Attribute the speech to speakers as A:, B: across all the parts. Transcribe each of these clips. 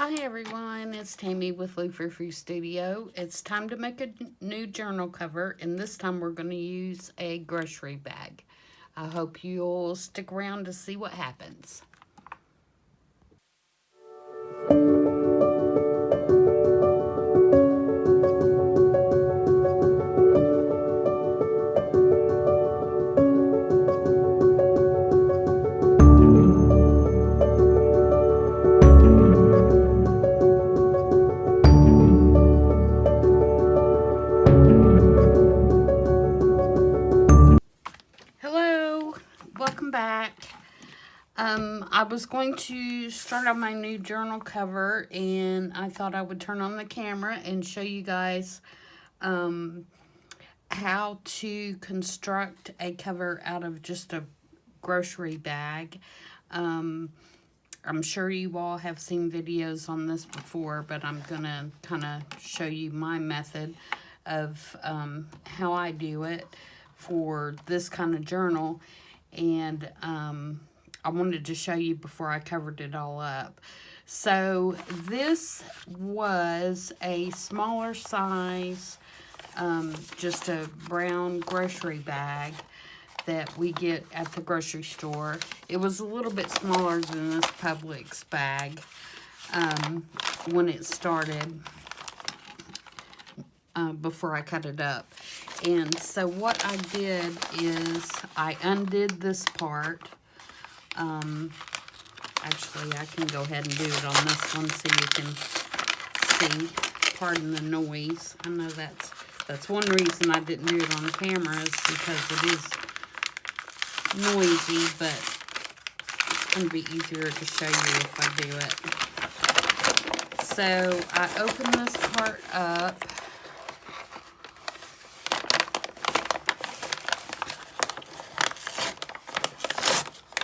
A: Hi everyone, it's Tammy with Frou-frou Studio. It's time to make a new journal cover, and this time we're going to use a grocery bag. I hope you'll stick around to see what happens. Hello, welcome back. I was going to start on my new journal cover, and I thought I would turn on the camera and show you guys how to construct a cover out of just a grocery bag. I'm sure you all have seen videos on this before, but I'm going to kind of show you my method of how I do it for this kind of journal. And I wanted to show you before I covered it all up. So this was a smaller size, just a brown grocery bag that we get at the grocery store. It was a little bit smaller than this Publix bag when it started, before I cut it up. And so what I did is I undid this part. Actually, I can go ahead and do it on this one so you can see. Pardon the noise. I know that's one reason I didn't do it on camera, is because it is noisy, but it's going to be easier to show you if I do it. So I open this part up.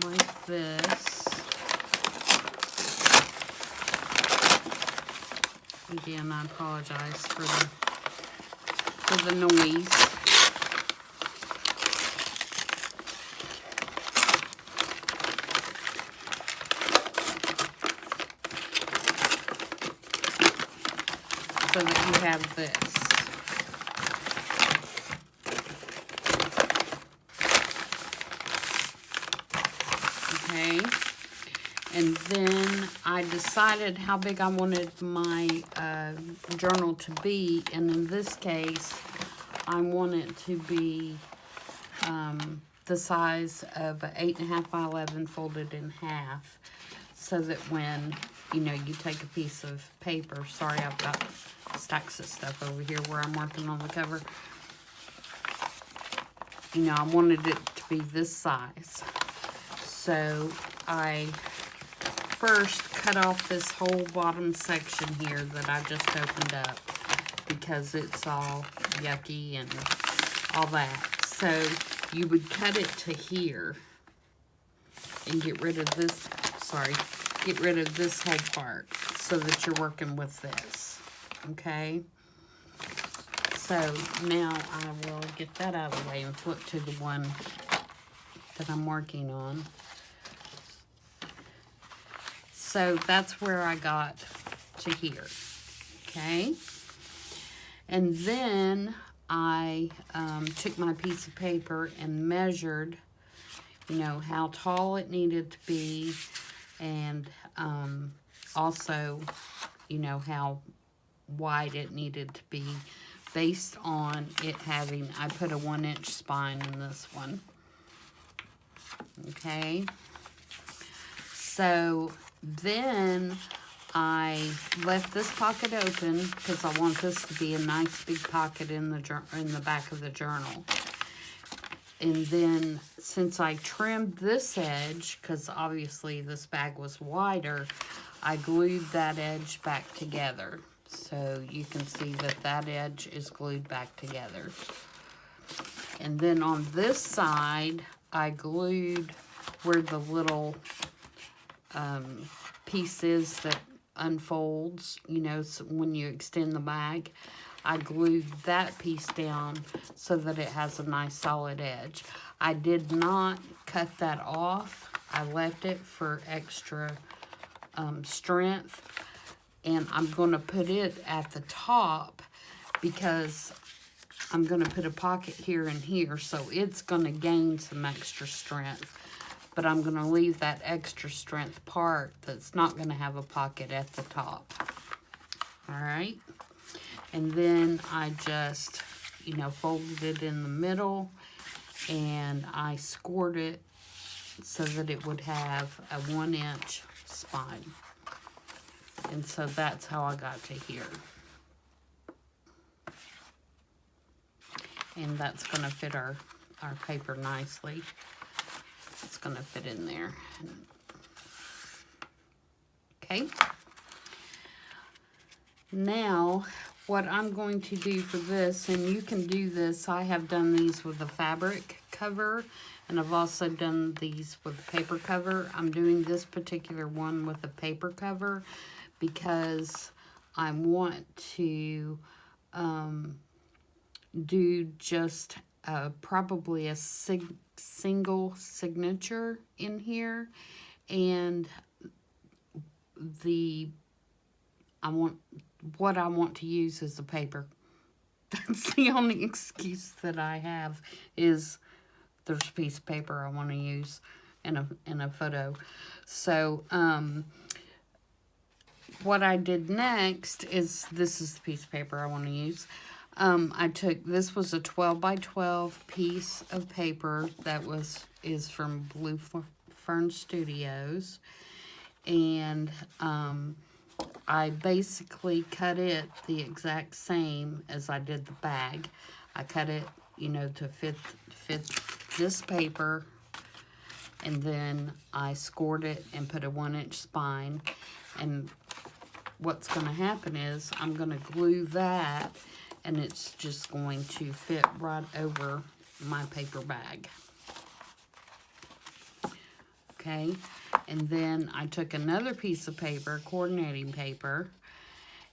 A: Like this. Again, I apologize for the noise. So that you have this. Okay. And then I decided how big I wanted my journal to be. And in this case, I want it to be the size of an 8.5 by 11 folded in half. So that when, you take a piece of paper. Sorry, I've got stacks of stuff over here where I'm working on the cover. I wanted it to be this size. So I first cut off this whole bottom section here that I just opened up because it's all yucky and all that. So you would cut it to here and get rid of this, get rid of this whole part so that you're working with this, okay? So now I will get that out of the way and flip to the one that I'm working on. So that's where I got to here, okay? And then I took my piece of paper and measured, how tall it needed to be, and also, how wide it needed to be based on it having, I put a 1-inch spine in this one, okay? So then I left this pocket open because I want this to be a nice big pocket in the back of the journal. And then since I trimmed this edge, because obviously this bag was wider, I glued that edge back together. So you can see that that edge is glued back together. And then on this side, I glued where the little piece is that unfolds, so when you extend the bag. I glued that piece down so that it has a nice solid edge. I did not cut that off. I left it for extra strength. And I'm going to put it at the top because I'm going to put a pocket here and here, so it's going to gain some extra strength. But I'm going to leave that extra strength part that's not going to have a pocket at the top. Alright? And then I just, you know, folded it in the middle, and I scored it so that it would have a 1-inch spine. And so that's how I got to here. And that's going to fit our paper nicely. It's going to fit in there. Okay. Now, what I'm going to do for this, and you can do this, I have done these with a fabric cover, and I've also done these with a paper cover. I'm doing this particular one with a paper cover because I want to do just probably a single signature in here, and what I want to use is the paper. That's the only excuse that I have, is there's a piece of paper I want to use in a photo. So what I did next is, this is the piece of paper I want to use. This was a 12 by 12 piece of paper that is from Fern Studios, and I basically cut it the exact same as I did the bag. I cut it, you know, to fit this paper, and then I scored it and put a 1-inch spine. And what's going to happen is I'm going to glue that, and it's just going to fit right over my paper bag. Okay, and then I took another piece of paper, coordinating paper,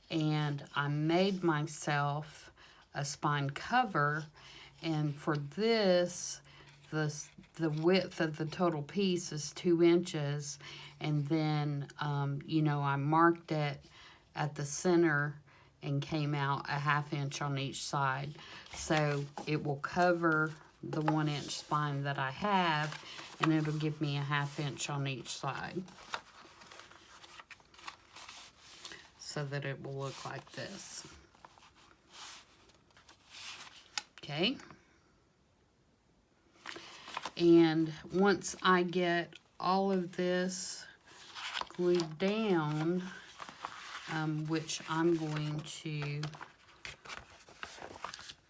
A: and I made myself a spine cover. And for this, the width of the total piece is 2 inches, and then you know, I marked it at the center and came out a 1/2 inch on each side, so it will cover the 1-inch spine that I have, and it'll give me a 1/2 inch on each side, so that it will look like this. Okay, and once I get all of this glued down, which I'm going to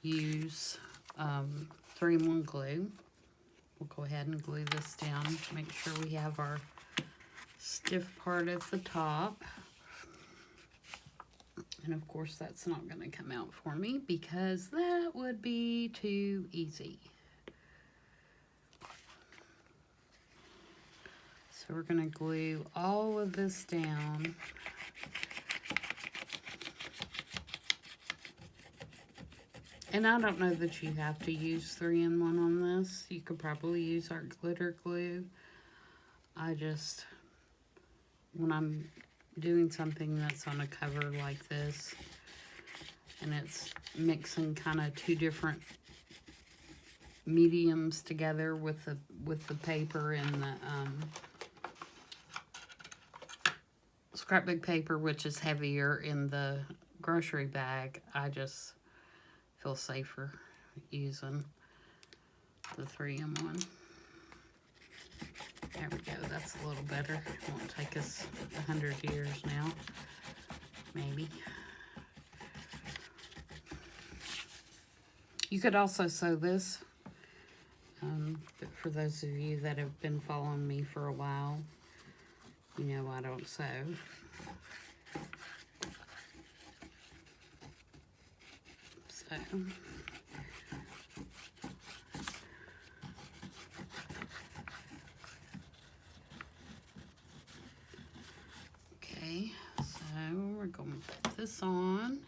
A: use 3-in-1 glue. We'll go ahead and glue this down to make sure we have our stiff part at the top. And of course that's not going to come out for me because that would be too easy. So we're going to glue all of this down. And I don't know that you have to use 3-in-1 on this. You could probably use our glitter glue. I just, when I'm doing something that's on a cover like this, and it's mixing kind of 2 different mediums together with the paper and the scrapbook paper, which is heavier in the grocery bag, I just feel safer using the 3-in-1. There we go, that's a little better. It won't take us 100 years now, maybe. You could also sew this, but for those of you that have been following me for a while, you know I don't sew. So, okay, so we're going to put this on.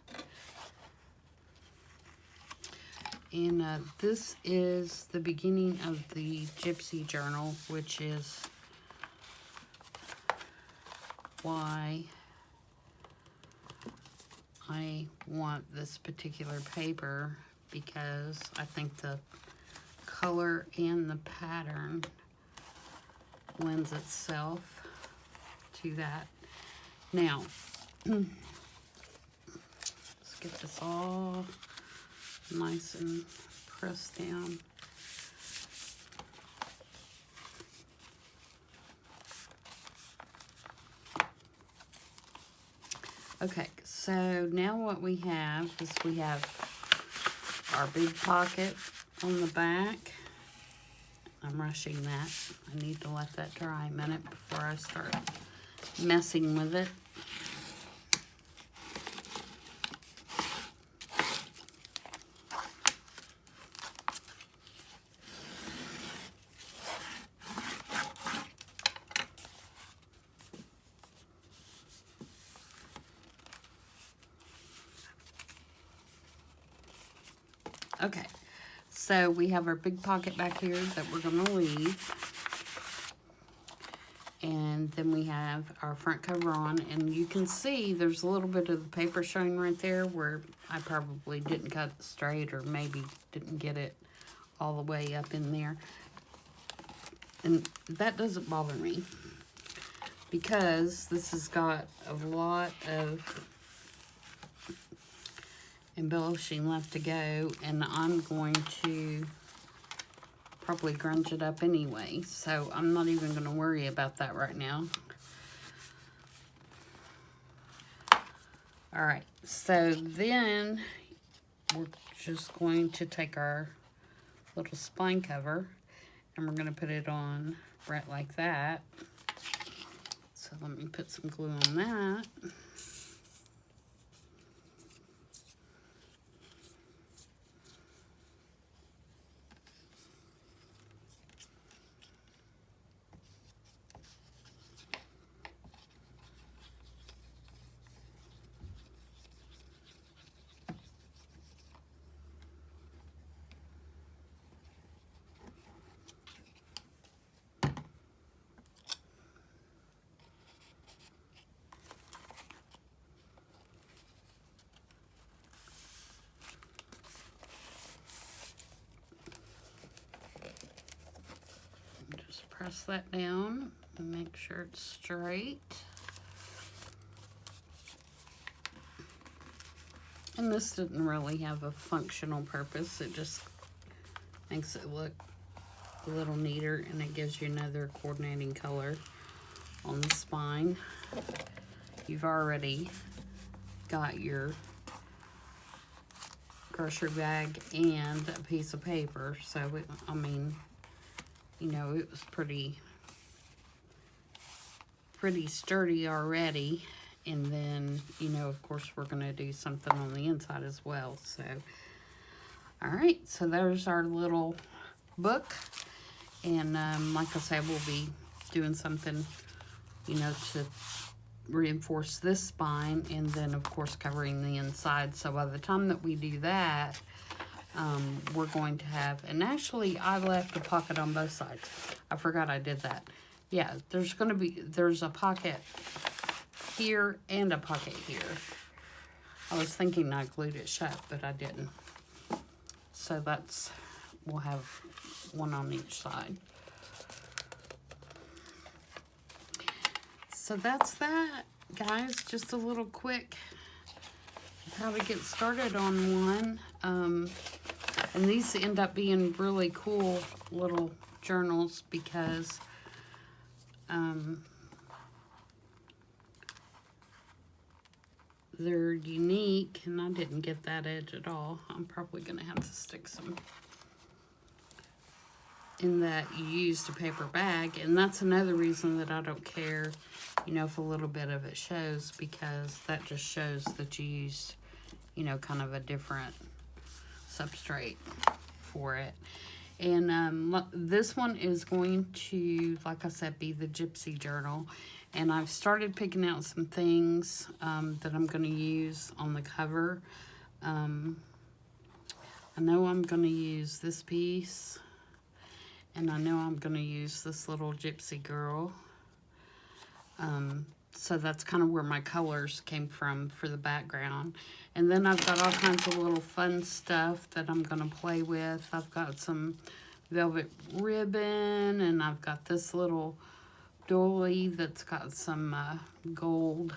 A: And this is the beginning of the Gypsy journal, which is why I want this particular paper because I think the color and the pattern lends itself to that. Now, let's get this all nice and pressed down. Okay, so now what we have is we have our big pocket on the back. I'm rushing that. I need to let that dry a minute before I start messing with it. Okay, so we have our big pocket back here that we're going to leave. And then we have our front cover on. And you can see there's a little bit of the paper showing right there where I probably didn't cut it straight or maybe didn't get it all the way up in there. And that doesn't bother me because this has got a lot of embellishing left to go, and I'm going to probably grunge it up anyway, so I'm not even going to worry about that right now. Alright, so then we're just going to take our little spine cover and we're going to put it on right like that. So let me put some glue on that. Press that down and make sure it's straight. And this didn't really have a functional purpose. It just makes it look a little neater, and it gives you another coordinating color on the spine. You've already got your grocery bag and a piece of paper, so I mean, you know, it was pretty sturdy already. And then, you know, of course, we're going to do something on the inside as well. So, all right, so there's our little book. And like I said, we'll be doing something, you know, to reinforce this spine, and then, of course, covering the inside. So by the time that we do that, we're going to have, and actually I left a pocket on both sides. I forgot I did that. Yeah, there's a pocket here and a pocket here. I was thinking I glued it shut, but I didn't. So we'll have one on each side. So that's that, guys. Just a little quick how to get started on one. And these end up being really cool little journals because they're unique, and I didn't get that edge at all. I'm probably going to have to stick some in that you used a paper bag, and that's another reason that I don't care, you know, if a little bit of it shows, because that just shows that you used, you know, kind of a different substrate for it. And this one is going to, like I said, be the Gypsy journal. And I've started picking out some things that I'm going to use on the cover. I know I'm going to use this piece. And I know I'm going to use this little Gypsy girl. So that's kind of where my colors came from for the background. And then I've got all kinds of little fun stuff that I'm going to play with. I've got some velvet ribbon, and I've got this little dolly that's got some gold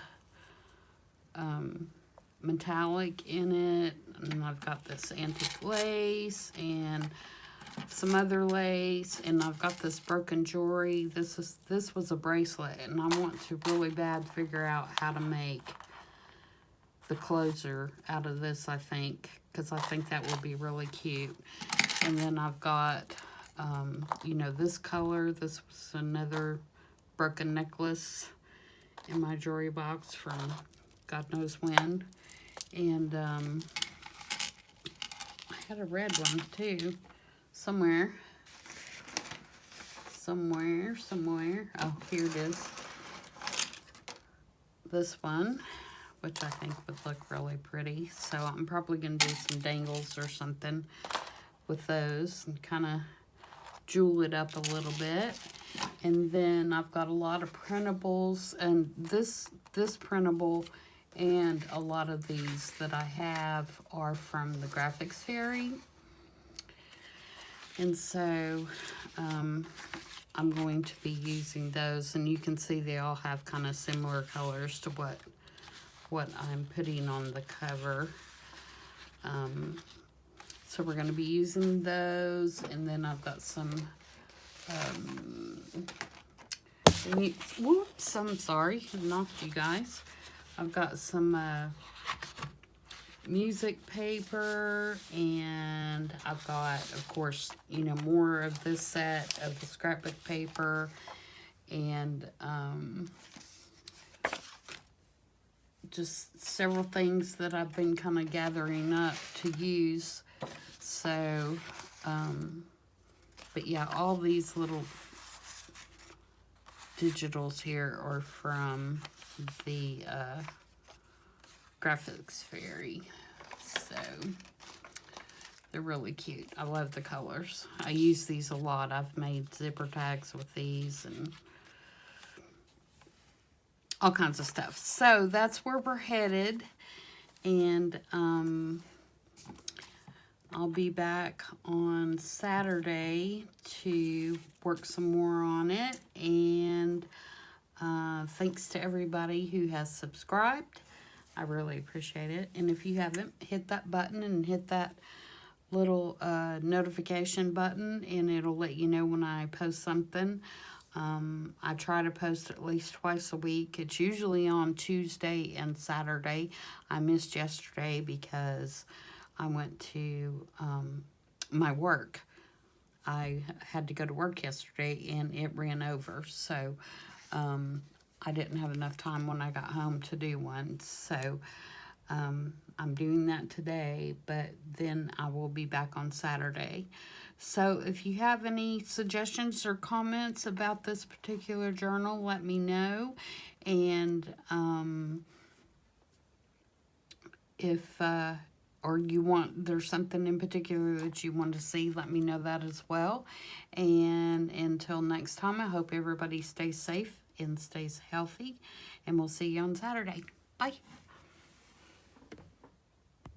A: metallic in it. And I've got this antique lace and some other lace, and I've got this broken jewelry. This was a bracelet, and I want to really bad figure out how to make the closer out of this, I think, because I think that would be really cute. And then I've got, you know, this color. This was another broken necklace in my jewelry box from God knows when. And I had a red one too. Somewhere. Oh, here it is. This one, which I think would look really pretty. So I'm probably going to do some dangles or something with those and kind of jewel it up a little bit. And then I've got a lot of printables, and this printable and a lot of these that I have are from the Graphics Fairy. And so I'm going to be using those, and you can see they all have kind of similar colors to what I'm putting on the cover. So we're going to be using those, and then I've got some, whoops, I'm sorry, I knocked you guys. I've got some music paper, and I've got, of course, you know, more of this set of the scrapbook paper, and just several things that I've been kind of gathering up to use. So, but yeah, all these little digitals here are from the Graphics Fairy. So they're really cute. I love the colors. I use these a lot. I've made zipper tags with these and all kinds of stuff. So that's where we're headed, and I'll be back on Saturday to work some more on it. And thanks to everybody who has subscribed. I really appreciate it. And if you haven't, hit that button and hit that little notification button, and it'll let you know when I post something. I try to post at least twice a week. It's usually on Tuesday and Saturday. I missed yesterday because I went to my work. I had to go to work yesterday, and it ran over. So I didn't have enough time when I got home to do one. So I'm doing that today, but then I will be back on Saturday. So if you have any suggestions or comments about this particular journal, let me know. And if or you want, there's something in particular that you want to see, let me know that as well. And until next time, I hope everybody stays safe and stays healthy, and we'll see you on Saturday. Bye.